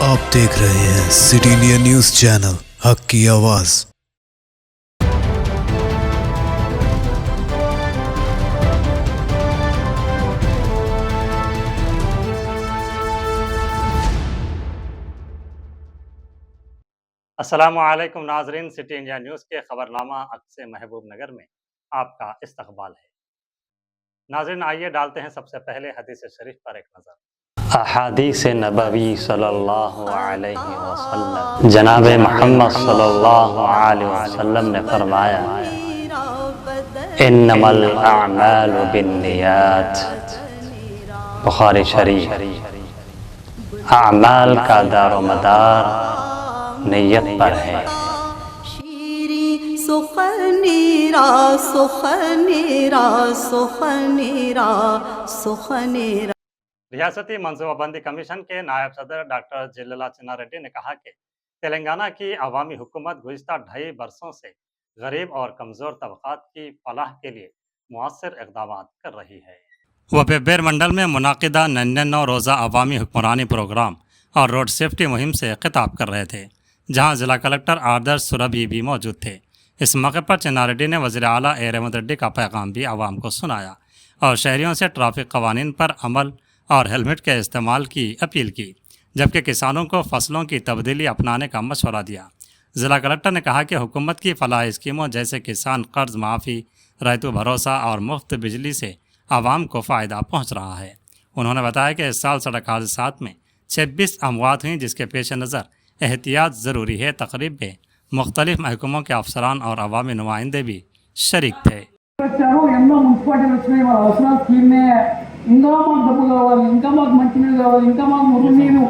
आप देख रहे हैं सिटी इंडिया न्यूज चैनल हक की आवाज। अस्सलामुअलैकुम नाजरीन, सिटी इंडिया न्यूज़ के खबरनामा हक से महबूब नगर में आपका इस्तकबाल है। नाजरीन, आइए डालते हैं सबसे पहले हदीस शरीफ पर एक नज़र। अहादीस नबवी सल्लल्लाहु अलैहि वसल्लम, जनाब मोहम्मद सल्लल्लाहु अलैहि वसल्लम ने फरमाया, इन्नमल अअमालु बिन्नियात। बुखारी शरीफ। अमाल का दारोमदार नियत पर है। रियासती मनसूबाबंदी कमीशन के नायब सदर डॉक्टर जिल्लुल्लाह चिन्नारेड्डी ने कहा कि तेलंगाना की अवामी हुकूमत गुज़िश्ता 2.5 बरसों से गरीब और कमज़ोर तबक़ात की फलाह के लिए मुअस्सिर इक़दाम कर रही है। वह पेब्बेर मंडल में मुनाकिदा 99 रोज़ा अवामी हुक्मरानी प्रोग्राम और रोड सेफ्टी मुहिम से खिताब कर रहे थे, जहां जिला कलेक्टर आदर्श सुरभि भी मौजूद थे। इस मौके पर चिन्नारेड्डी ने वज़ीर आला ए रेवंत रेड्डी का पैगाम भी आवाम को सुनाया और शहरियों से ट्रैफिक कवानीन पर अमल और हेलमेट के इस्तेमाल की अपील की, जबकि किसानों को फसलों की तब्दीली अपनाने का मशवरा दिया। ज़िला कलेक्टर ने कहा कि हुकूमत की फलाह स्कीमों जैसे किसान कर्ज माफ़ी, रैतु भरोसा और मुफ्त बिजली से आवाम को फ़ायदा पहुँच रहा है। उन्होंने बताया कि इस साल सड़क हादसात में 26 अमवात हुई, जिसके पेश नज़र एहतियात ज़रूरी है। तकरीब में मुख्तलिफ महकमों के अफसरान और अवामी नुमाइंदे भी शरीक थे। ఇంకా మాకు డబ్బు కావాలి, ఇంకా మాకు మంచినీళ్ళు కావాలి, ఇంకా మాకు మురుగునీరు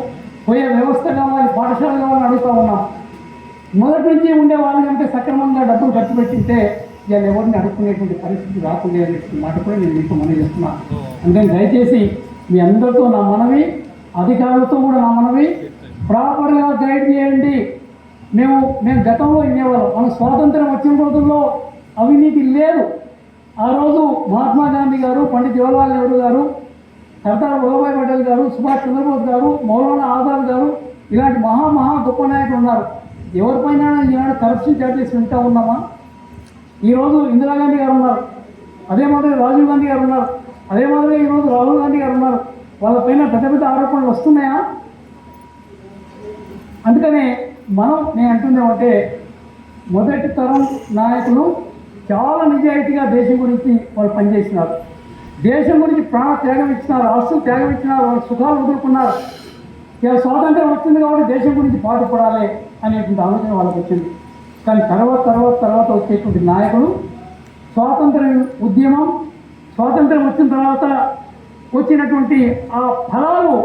పోయే వ్యవస్థ కావాలి, పాఠశాల కావాలని అడుగుతూ ఉన్నాం. మొదటి నుంచి ఉండే వాళ్ళు కంటే సక్రమంగా డబ్బులు ఖర్చు పెట్టింటే ఇవాళ ఎవరిని అడుక్కునేటువంటి పరిస్థితి రాకుండా అనే మాట కూడా నేను మీకు మనవి చేస్తున్నాను. అంటే దయచేసి మీ అందరితో నా మనవి, అధికారులతో కూడా నా మనవి, ప్రాపర్గా గైడ్ చేయండి. మేము గతంలో ఇన్నేవాళ్ళం, మన స్వాతంత్రం వచ్చిన రోజుల్లో అవినీతి లేదు. ఆ రోజు మహాత్మా గాంధీ గారు, పండిత్ జవహర్లాల్ నెహ్రూ గారు, సర్దార్ వల్లభాయ్ పటేల్ గారు, సుభాష్ చంద్రబోస్ గారు, మౌలానా ఆజాద్ గారు, ఇలాంటి మహా గొప్ప నాయకులు ఉన్నారు. ఎవరిపైన ఈనాడు కరప్షన్ చార్జెస్ వింటూ ఉన్నామా? ఈరోజు ఇందిరాగాంధీ గారు ఉన్నారు, అదే మాదిరి రాజీవ్ గాంధీ గారు ఉన్నారు, అదే మాదిరి ఈరోజు రాహుల్ గాంధీ గారు ఉన్నారు. వాళ్ళపైన పెద్ద ఆరోపణలు వస్తున్నాయా? అందుకనే నేను అంటుందేమంటే, మొదటి తరం నాయకులు చాలా నిజాయితీగా దేశం గురించి వాళ్ళు పనిచేసినారు, దేశం గురించి ప్రాణ త్యాగం ఇచ్చినారు, ఆస్తులు త్యాగం ఇచ్చినారు, వాళ్ళు సుఖాలు వదులుకున్నారు. ఇలా స్వాతంత్రం వచ్చింది కాబట్టి దేశం గురించి బాధపడాలి అనేటువంటి ఆలోచన వాళ్ళకి వచ్చింది. కానీ తర్వాత వచ్చేటువంటి నాయకులు స్వాతంత్ర ఉద్యమం, స్వాతంత్రం వచ్చిన తర్వాత వచ్చినటువంటి ఆ ఫలాలు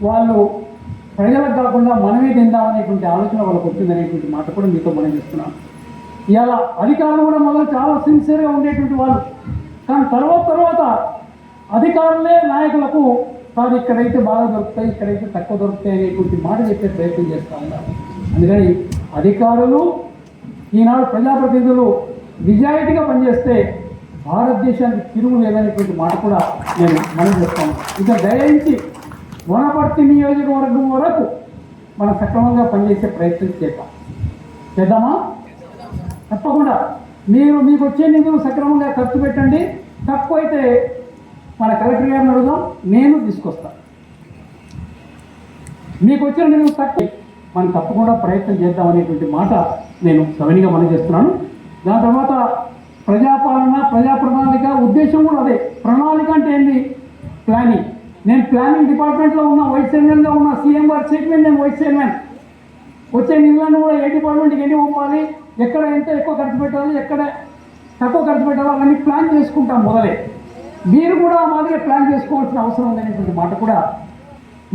వాళ్ళు ప్రజలకు కాకుండా మనమే తిందామనేటువంటి ఆలోచన వాళ్ళకి వచ్చిందనేటువంటి మాట కూడా మీతో మనం చేస్తున్నాను. ఇలా అధికారులు కూడా మొదలు చాలా సిన్సియర్గా ఉండేటువంటి వాళ్ళు, కానీ తర్వాత అధికారులే నాయకులకు కాదు ఇక్కడైతే బాగా దొరుకుతాయి, ఇక్కడైతే తక్కువ దొరుకుతాయి అనేటువంటి మాట చెప్పే ప్రయత్నం చేస్తూ ఉన్నారు. అందుకని అధికారులు, ఈనాడు ప్రజాప్రతినిధులు నిజాయితీగా పనిచేస్తే భారతదేశానికి తిరుగు లేదనేటువంటి మాట కూడా నేను మనం చేస్తాను. ఇక దయించి వనపర్తి నియోజకవర్గం వరకు మనం సక్రమంగా పనిచేసే ప్రయత్నం చేద్దామా? తప్పకుండా మీకు వచ్చే నిధులు సక్రమంగా ఖర్చు పెట్టండి. తక్కువ అయితే మన కలెక్టర్ గారిని అడుగుదాం, నేను తీసుకొస్తాను. మీకు వచ్చిన నిధులు తక్కువ, మనం తప్పకుండా ప్రయత్నం చేద్దాం అనేటువంటి మాట నేను సవినిగా మనం చేస్తున్నాను. దాని తర్వాత ప్రజాపాలన, ప్రజా ప్రణాళిక ఉద్దేశం కూడా అదే. ప్రణాళిక అంటే ఏంటి? ప్లానింగ్. నేను ప్లానింగ్ డిపార్ట్మెంట్లో ఉన్న, వైస్ చైర్మన్గా ఉన్న, సీఎం గారు చైర్మన్, నేను వైస్ చైర్మన్. వచ్చే నిధులను కూడా ఏ డిపార్ట్మెంట్కి ఎన్ని పంపాలి, ఎక్కడ ఎంత ఎక్కువ ఖర్చు పెట్టాలి, ఎక్కడ తక్కువ ఖర్చు పెట్టాలి, అవన్నీ ప్లాన్ చేసుకుంటాం మొదలే. మీరు కూడా మాదిరిగా ప్లాన్ చేసుకోవాల్సిన అవసరం ఉందనేటువంటి మాట కూడా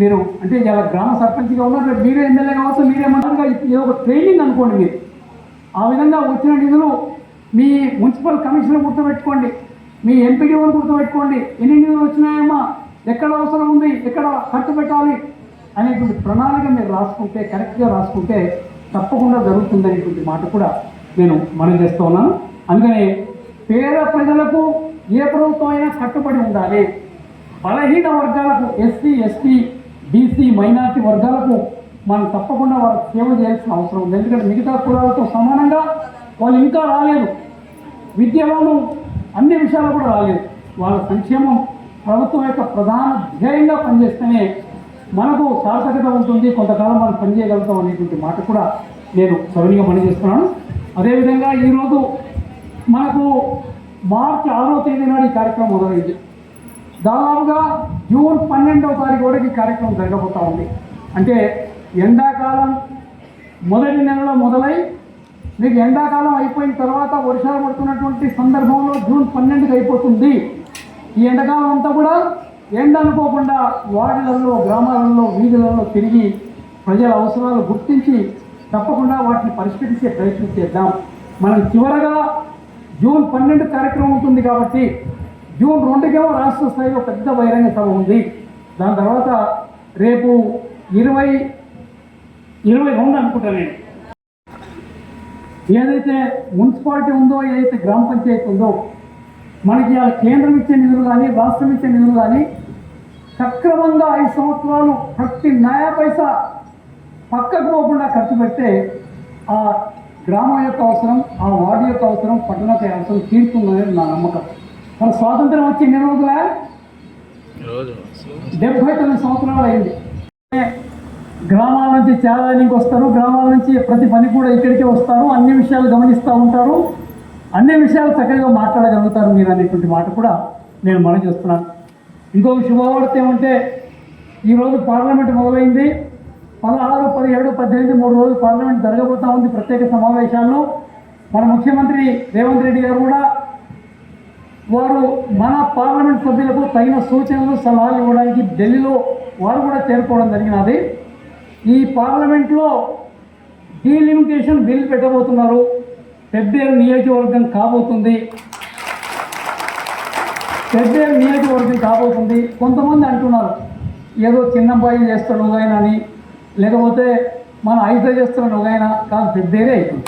మీరు, అంటే ఇలా గ్రామ సర్పంచ్గా ఉన్నారు, మీరే ఎమ్మెల్యే కావచ్చు, మీరేమన్నారుగా ఇది ఒక ట్రైనింగ్ అనుకోండి. మీరు ఆ విధంగా వచ్చిన నిధులు మీ మున్సిపల్ కమిషనర్ గుర్తుపెట్టుకోండి, మీ ఎంపీడీఓని గుర్తుపెట్టుకోండి, ఎన్ని నిధులు వచ్చినాయమ్మా, ఎక్కడ అవసరం ఉంది, ఎక్కడ ఖర్చు పెట్టాలి అనేటువంటి ప్రణాళిక మీరు రాసుకుంటే, కరెక్ట్గా రాసుకుంటే తప్పకుండా జరుగుతుందనేటువంటి మాట కూడా నేను మనం చేస్తూ ఉన్నాను. అందుకనే పేద ప్రజలకు ఏ ప్రభుత్వం అయినా కట్టుబడి ఉండాలి. బలహీన వర్గాలకు, ఎస్సీ ఎస్టీ బీసీ మైనారిటీ వర్గాలకు మనం తప్పకుండా వాళ్ళకి సేవ చేయాల్సిన అవసరం ఉంది. ఎందుకంటే మిగతా కులాలతో సమానంగా వాళ్ళు ఇంకా రాలేదు, విద్యలోనూ అన్ని విషయాలు కూడా రాలేదు. వాళ్ళ సంక్షేమం ప్రభుత్వం యొక్క ప్రధాన ధ్యేయంగా పనిచేస్తేనే మనకు సార్థకత ఉంటుంది, కొంతకాలం మనం పనిచేయగలుగుతాం అనేటువంటి మాట కూడా నేను సవినీగా పనిచేస్తున్నాను. అదేవిధంగా ఈరోజు మనకు మార్చి 6వ తేదీ నాడు ఈ కార్యక్రమం మొదలైంది. దాదాపుగా జూన్ 12వ తారీఖు వరకు ఈ కార్యక్రమం జరగబోతూ ఉంది. అంటే ఎండాకాలం మొదటి నెలలో మొదలై మీకు ఎండాకాలం అయిపోయిన తర్వాత వర్షాలు పడుతున్నటువంటి సందర్భంలో జూన్ 12కి అయిపోతుంది. ఈ ఎండాకాలం అంతా కూడా ఎండ అనుకోకుండా వార్డులలో, గ్రామాలలో, వీధులలో తిరిగి ప్రజల అవసరాలు గుర్తించి తప్పకుండా వాటిని పరిష్కరించే ప్రయత్నం చేద్దాం. మనం చివరగా జూన్ 12 కార్యక్రమం ఉంటుంది కాబట్టి జూన్ 2కేమో రాష్ట్ర స్థాయిలో పెద్ద బహిరంగ సభ ఉంది. దాని తర్వాత రేపు 22 అనుకుంటా నేను, ఏదైతే మున్సిపాలిటీ ఉందో, ఏదైతే గ్రామ పంచాయతీ ఉందో, మనకి ఆ కేంద్రం ఇచ్చే నిధులు కానీ రాష్ట్రం ఇచ్చే నిధులు కానీ సక్రమంగా 5 సంవత్సరాలు ప్రతి నయా పైసా పక్కకు పోకుండా ఖర్చు పెడితే ఆ గ్రామం యొక్క అవసరం, ఆ వార్డు యొక్క అవసరం, పట్టణానికి అవసరం తీరుతుందనేది నా నమ్మకం. మన స్వాతంత్రం వచ్చి ఎన్ని రోజులే? 79 సంవత్సరాలు అయింది. గ్రామాల నుంచి చేరానికి వస్తారు, గ్రామాల నుంచి ప్రతి పని కూడా ఇక్కడికే వస్తారు, అన్ని విషయాలు గమనిస్తూ ఉంటారు, అన్ని విషయాలు చక్కగా మాట్లాడగలుగుతారు మీరు అనేటువంటి మాట కూడా నేను మనం చేస్తున్నాను. ఇంకొక శుభవార్త ఏమంటే ఈరోజు పార్లమెంట్ మొదలైంది. 16, 17, 18 3 రోజులు పార్లమెంట్ జరగబోతూ ఉంది ప్రత్యేక సమావేశాల్లో. మన ముఖ్యమంత్రి రేవంత్ రెడ్డి గారు కూడా వారు మన పార్లమెంట్ సభ్యులకు తగిన సూచనలు, సలహాలు ఇవ్వడానికి ఢిల్లీలో వారు కూడా చేరుకోవడం జరిగినది. ఈ పార్లమెంట్లో డీలిమిటేషన్ బిల్ పెట్టబోతున్నారు. పెద్దేరు నియోజకవర్గం కాబోతుంది. పెద్దేరు నియోజకవర్గం కాబోతుంది. కొంతమంది అంటున్నారు ఏదో చిన్నబ్బాయి చేస్తాడు ఒకైనా అని, లేకపోతే మన ఐదో చేస్తున్నాడు ఒకైనా కాదు, పెద్దేరే అవుతుంది.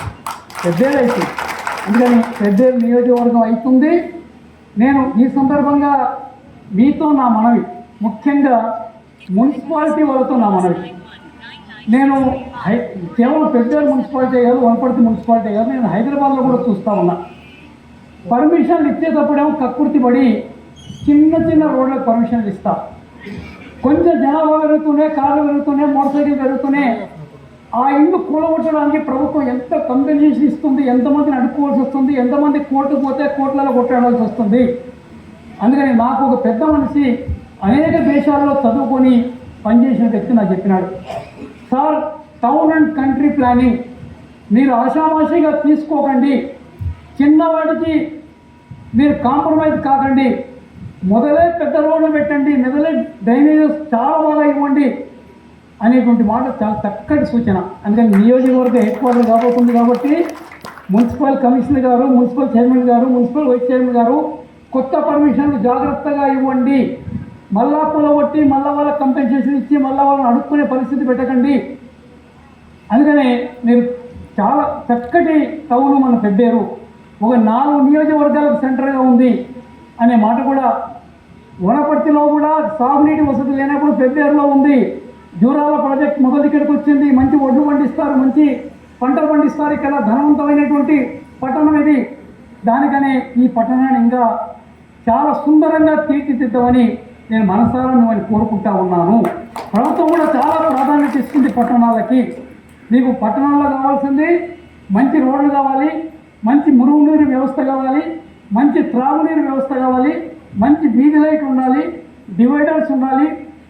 పెద్దేరే అవుతుంది. అందుకని పెద్దేరు నియోజకవర్గం అవుతుంది. నేను ఈ సందర్భంగా మీతో నా మనవి, ముఖ్యంగా మున్సిపాలిటీ వాళ్ళతో నా మనవి, నేను కేవలం పెద్దేరు మున్సిపాలిటీ కాదు, వనపర్తి మున్సిపాలిటీ కాదు, నేను హైదరాబాద్లో కూడా చూస్తూ ఉన్నా. పర్మిషన్లు ఇచ్చేటప్పుడేమో కక్కుర్తి పడి చిన్న చిన్న రోడ్లకు పర్మిషన్లు ఇస్తా. కొంచెం జనాభా పెరుగుతూనే, కార్లు పెరుగుతూనే, మోటార్ సైకిల్ పెరుగుతూనే ఆ ఇల్లు కూలగొట్టడానికి ప్రభుత్వం ఎంత కంపెన్సేషన్ ఇస్తుంది, ఎంతమందిని అడుక్కోవాల్సి వస్తుంది, ఎంతమంది కోర్టుకు పోతే కోర్టులలో కొట్టాడాల్సి వస్తుంది. అందుకని నాకు ఒక పెద్ద మనిషి అనేక దేశాల్లో చదువుకొని పనిచేసిన వ్యక్తి నాకు చెప్పినాడు, sir town and country planning మీరు ఆషామాషిగా తీసుకోకండి, చిన్నవాటికి మీరు కాంప్రమైజ్ కాకండి, మొదలే పెద్ద రోడ్లు పెట్టండి, మొదలే డ్రైనేజెస్ చాలా బాగా ఇవ్వండి అనేటువంటి మాట చాలా చక్కటి సూచన. అందుకని నియోజకవర్గ హెడ్ క్వార్టర్ కాబోతుంది కాబట్టి మున్సిపల్ కమిషనర్ గారు, మున్సిపల్ చైర్మన్ గారు, మున్సిపల్ వైస్ చైర్మన్ గారు కొత్త పర్మిషన్లు జాగ్రత్తగా ఇవ్వండి. మళ్ళా పొలగొట్టి మళ్ళా వాళ్ళ కంపెన్సేషన్ ఇచ్చి మళ్ళా వాళ్ళని అడుక్కునే పరిస్థితి పెట్టకండి. అందుకని మీరు చాలా చక్కటి టౌన్ మన పెద్దేరు ఒక 4 నియోజకవర్గాలకు సెంటర్గా ఉంది అనే మాట కూడా. వనపర్తిలో కూడా సాగునీటి వసతి లేనప్పుడు పెద్దేరులో ఉంది. జూరాల ప్రాజెక్ట్ మొదటి ఇక్కడికి వచ్చింది. మంచి ఒడ్లు పండిస్తారు, మంచి పంటలు పండిస్తారు. ఇక్కడ ధనవంతమైనటువంటి పట్టణం ఇది. దానికనే ఈ పట్టణాన్ని ఇంకా చాలా సుందరంగా తీర్చిదిద్దామని నేను మనసారా మిమ్మల్ని కోరుకుంటా ఉన్నాను. ప్రభుత్వం కూడా చాలా ప్రాధాన్యత ఇస్తుంది పట్టణాలకి. మీకు పట్టణాల్లో కావాల్సింది మంచి రోడ్లు కావాలి, మంచి మురుగునీరు వ్యవస్థ కావాలి, మంచి త్రాగునీరు వ్యవస్థ కావాలి, మంచి వీధి లైట్ ఉండాలి, డివైడర్స్ ఉండాలి,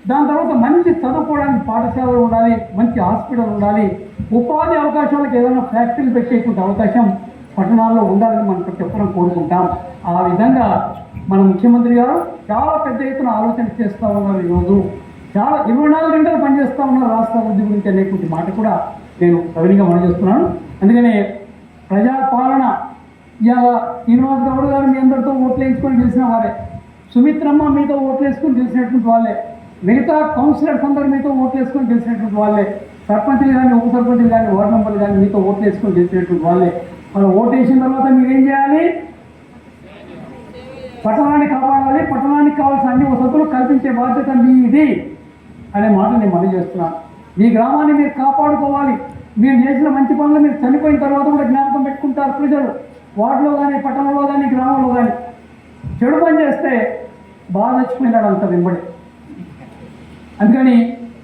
దాని తర్వాత మంచి చదువుకోవడానికి పాఠశాలలు ఉండాలి, మంచి హాస్పిటల్ ఉండాలి, ఉపాధి అవకాశాలకు ఏదైనా ఫ్యాక్టరీలు పెట్టేటువంటి అవకాశం పట్టణాల్లో ఉండాలని మనం చెప్పడం కోరుకుంటాం. ఆ విధంగా మన ముఖ్యమంత్రి గారు చాలా పెద్ద ఎత్తున ఆలోచన చేస్తూ ఉన్నారు. ఈరోజు చాలా 24 గంటలు పనిచేస్తూ ఉన్నారు రాష్ట్ర అభివృద్ధి గురించి అనేటువంటి మాట కూడా నేను సవినీగా మనం చేస్తున్నాను. అందుకనే ప్రజాపాలన ఇవాళ శ్రీనివాస్ గౌడ్ గారు మీ అందరితో ఓట్లు వేసుకొని గెలిచిన వారే, సుమిత్రమ్మ మీతో ఓట్లు వేసుకొని గెలిచినటువంటి వాళ్ళే, మిగతా కౌన్సిలర్స్ అందరూ మీతో ఓట్లు వేసుకొని గెలిచినటువంటి వాళ్ళే, సర్పంచ్లు కానీ ఉప సర్పంచ్లు కానీ వార్డు మెంబర్లు కానీ మీతో ఓట్లు వేసుకొని గెలిచినటువంటి వాళ్ళే. వాళ్ళు ఓటు వేసిన తర్వాత మీరేం చేయాలి? పట్టణాన్ని కాపాడాలి, పట్టణానికి కావాల్సిన అన్ని వసతులు కల్పించే బాధ్యత మీది. అనే మాట నేను మనవి చేస్తున్నాను. మీ గ్రామాన్ని మీరు కాపాడుకోవాలి. మీరు చేసిన మంచి పనులు మీరు చనిపోయిన తర్వాత కూడా జ్ఞాపకం పెట్టుకుంటారు ప్రజలు. వార్డులో కానీ, పట్టణంలో కానీ, గ్రామంలో కానీ చెడు పని చేస్తే బాగా చచ్చిపోయినాడు అంత వెంబడి. అందుకని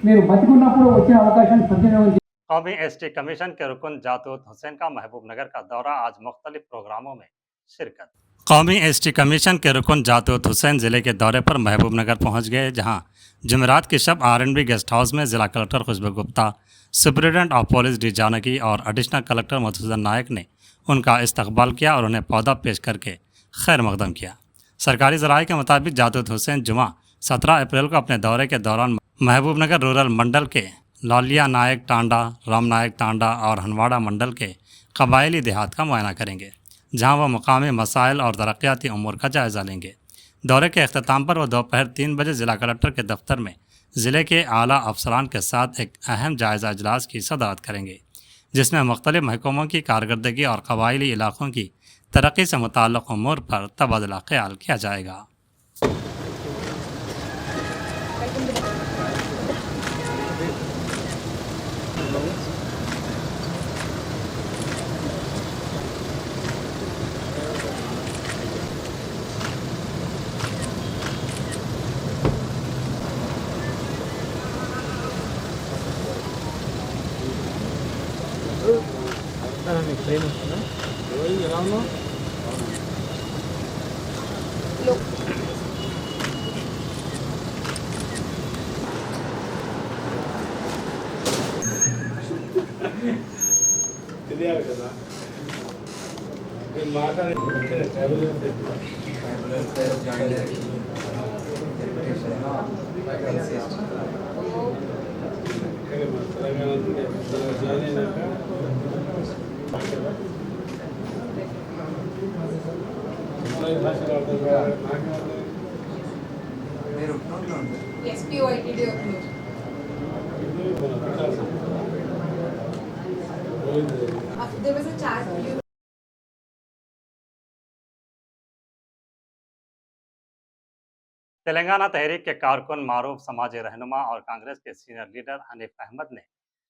మీరు బతికున్నప్పుడు వచ్చిన అవకాశాన్ని సద్వినియోగం. कौमी एसटी कमीशन के रुकन जातूत हुसैन का महबूबनगर का दौरा, आज मुख्तलिफ प्रोग्रामों में शिरकत। कौमी एसटी कमीशन के रुकन जातूत हुसैन जिले के दौरे पर महबूबनगर पहुंच गए, जहां जुमेरात की शब आर&बी गेस्ट हाउस में जिला collector Khushboo Gupta, superintendent of police D Janaki और एडिशनल कलेक्टर मधुसूदन नायक ने उनका इस्तकबाल किया और उन्हें पौधा पेश करके खैर मकदम किया। सरकारी ज़राए के मुताबिक जातूत हुसैन जुमा 17 अप्रैल को अपने दौरे के दौरान महबूबनगर रूरल मंडल के लौलिया नायक टांडा, राम नायक टांडा और हनवाड़ा मंडल के कबायली देहात का मुआयना करेंगे, जहां वह मकामी मसाइल और तरक्याती उमूर का जायज़ा लेंगे। दौरे के अख्ताम पर वह दोपहर 3 बजे ज़िला कलेक्टर के दफ्तर में ज़िले के आला अफसरान के साथ एक अहम जायज़ा इजलास की सदारत करेंगे, जिसमें मुख्तलिफ महकमों की कारकर्दगी और कबायली इलाकों की तरक्की से मुताल्लिक़ उमूर पर तबादला ख्याल किया जाएगा। SPOITD there was a chat. Telangana तहरीक के कारकुन, मारूफ समाजी रहनुमा और कांग्रेस के सीनियर लीडर हनीफ अहमद ने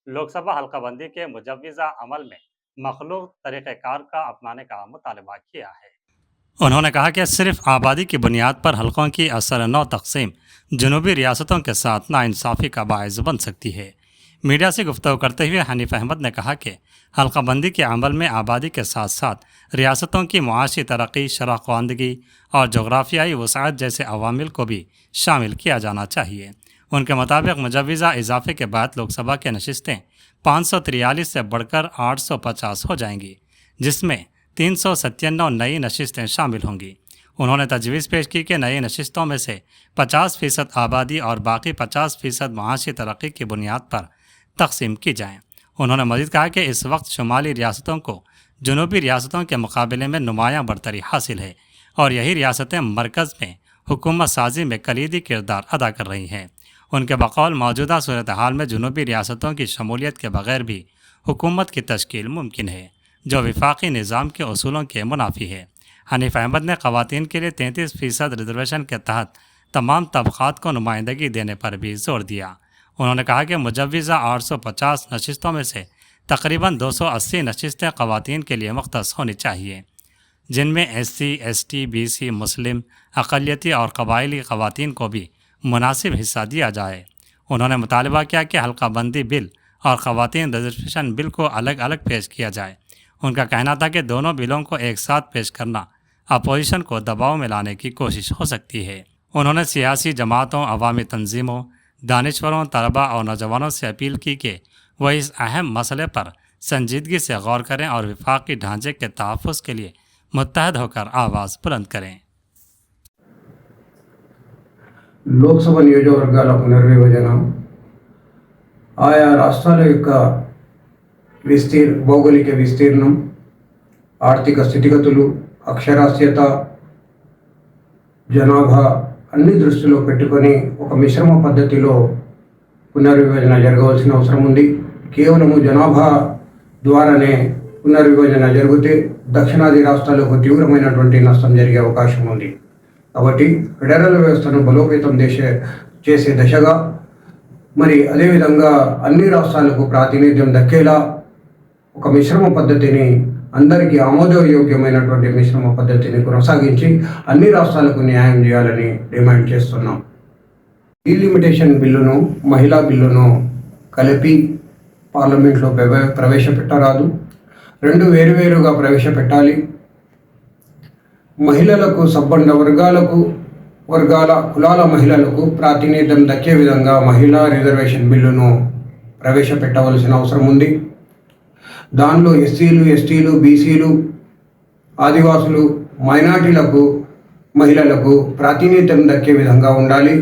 लोकसभा हल्काबंदी के मुजव्विज़ा अमल में मखलूक तरीक़ेकार का अपनाने का मुतालबा किया है। उन्होंने कहा कि सिर्फ आबादी की बुनियाद पर हल्कों की असर नौ तकसीम जनूबी रियासतों के साथ नाइंसाफ़ी का बायस बन सकती है। मीडिया से गुफ्तगू करते हुए हनीफ अहमद ने कहा कि हल्काबंदी के अमल में आबादी के साथ साथ रियासतों की मुआशी तरक्की, शराखवानदगी और जोग्राफियाई वसाअत जैसे अवामिल को भी शामिल किया जाना चाहिए। उनके मुताबिक मुजव्विज़ा इजाफे के बाद लोकसभा के नशिस्तें 543 से बढ़कर 850 हो जाएंगी, जिसमें 397 नई नशिस्तें शामिल होंगी। उन्होंने तजवीज़ पेश की कि नई नशिस्तों में से 50% आबादी और बाकी 50% मुआशी तरक्की की बुनियाद पर तकसीम की जाएँ। उन्होंने मज़ीद कहा कि इस वक्त शुमाली रियासतों को जनूबी रियासतों के मुकाबले में नुमायाँ बढ़तरी हासिल है और यही रियासतें मरकज़ में हुकूमत साजी में कलीदी किरदार अदा कर रही हैं। उनके बकौल मौजूदा सूरत हाल में जनूबी रियासतों की शमूलियत के बग़ैर भी हुकूमत की तश्कील मुमकिन है, जो वफाकी निज़ाम के उसूलों के मुनाफी है। हनीफ अहमद ने ख़वातीन के लिए 33% रिजर्वेशन के तहत तमाम तबक़ात को नुमाइंदगी देने पर भी जोर दिया। उन्होंने कहा कि मुजव्विज़ा 850 नशिस्तों में से तकरीबन 280 नशिस्तें ख़वातीन के लिए मुख्तस होनी चाहिए, जिनमें SC, ST, BC, मुस्लिम, अक़लियती और कबायली ख़वातीन को भी मुनासिब हिस्सा दिया जाए। उन्होंने मुतालबा किया कि हल्काबंदी बिल और ख़वातीन रिजर्वेशन बिल को अलग अलग पेश किया जाए। उनका कहना था कि दोनों बिलों को एक साथ पेश करना अपोजिशन को दबाव में लाने की कोशिश हो सकती है। उन्होंने सियासी जमातों, अवामी तंजीमों, दानिश्वरों, तलबा और नौजवानों से अपील की कि वह इस अहम मसले पर संजीदगी से गौर करें और वफाकी ढांचे के तहफ़्फ़ुज़ के लिए मुत्तहद होकर आवाज़ बुलंद करें। లోక్సభ నియోజకవర్గాల పునర్విభజన, ఆయా రాష్ట్రాల యొక్క భౌగోళిక విస్తీర్ణం, ఆర్థిక స్థితిగతులు, అక్షరాస్యత, జనాభా అన్ని దృష్టిలో పెట్టుకొని ఒక మిశ్రమ పద్ధతిలో పునర్విభజన జరగవలసిన అవసరం ఉంది. కేవలము జనాభా ద్వారానే పునర్విభజన జరిగితే దక్షిణాది రాష్ట్రాలకు తీవ్రమైనటువంటి నష్టం జరిగే అవకాశం ఉంది. కాబట్టి ఫెడరల్ వ్యవస్థను బలోపేతం చేసే దిశగా మరి అదేవిధంగా అన్ని రాష్ట్రాలకు ప్రాతినిధ్యం దక్కేలా ఒక మిశ్రమ పద్ధతిని, అందరికీ ఆమోదయోగ్యమైనటువంటి మిశ్రమ పద్ధతిని కొనసాగించి అన్ని రాష్ట్రాలకు న్యాయం చేయాలని డిమాండ్ చేస్తున్నాం. డీలిమిటేషన్ బిల్లును, మహిళా బిల్లును కలిపి పార్లమెంట్లో ప్రవేశపెట్టరాదు. రెండు వేరువేరుగా ప్రవేశపెట్టాలి. మహిళలకు, సబ్బండ వర్గాల కులాల మహిళలకు ప్రాతినిధ్యం దక్కే విధంగా మహిళా రిజర్వేషన్ బిల్లును ప్రవేశపెట్టవలసిన అవసరం ఉంది. దానిలో ఎస్సీలు, ఎస్టీలు, బీసీలు, ఆదివాసులు, మైనార్టీలకు, మహిళలకు ప్రాతినిధ్యం దక్కే విధంగా ఉండాలి.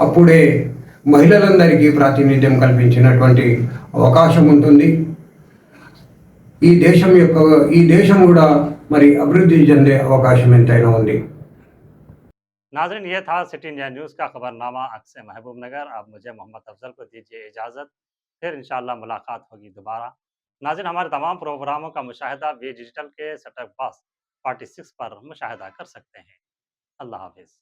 అప్పుడే మహిళలందరికీ ప్రాతినిధ్యం కల్పించినటువంటి అవకాశం ఉంటుంది. ఈ దేశం కూడా మరి అభివృద్ధి చెందే అవకాశం ఎంతైనా ఉంది. नाज़रीन, ये था सिटी इंडिया न्यूज़ का खबरनामा अक्स महबूब नगर। अब मुझे मोहम्मद अफजल को दीजिए इजाज़त, फिर इंशाअल्लाह मुलाकात होगी दोबारा। नाज़रीन, हमारे तमाम प्रोग्रामों का मुशाहिदा वी डिजिटल के सेटअप बॉक्स 46 पर मुशाहिदा कर सकते हैं। अल्लाह हाफिज़।